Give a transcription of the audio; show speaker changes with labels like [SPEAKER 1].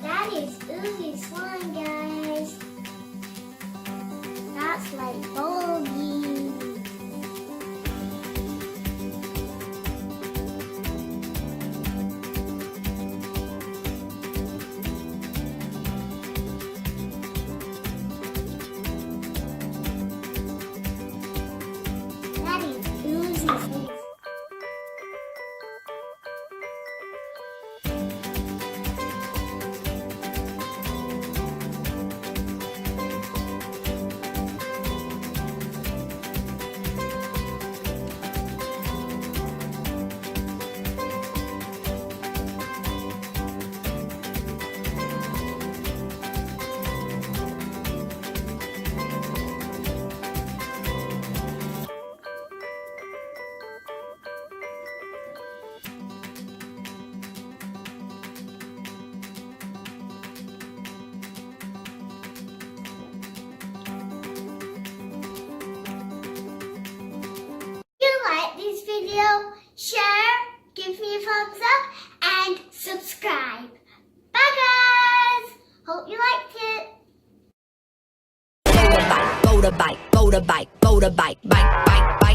[SPEAKER 1] That is oozy slime, guys. That's like bogey. That is oozy slime. This video, share, give me a thumbs up, and subscribe. Bye guys! Hope you liked it.
[SPEAKER 2] Go to bike, go to bike, go to bike, go to bike, bike, bike, bike.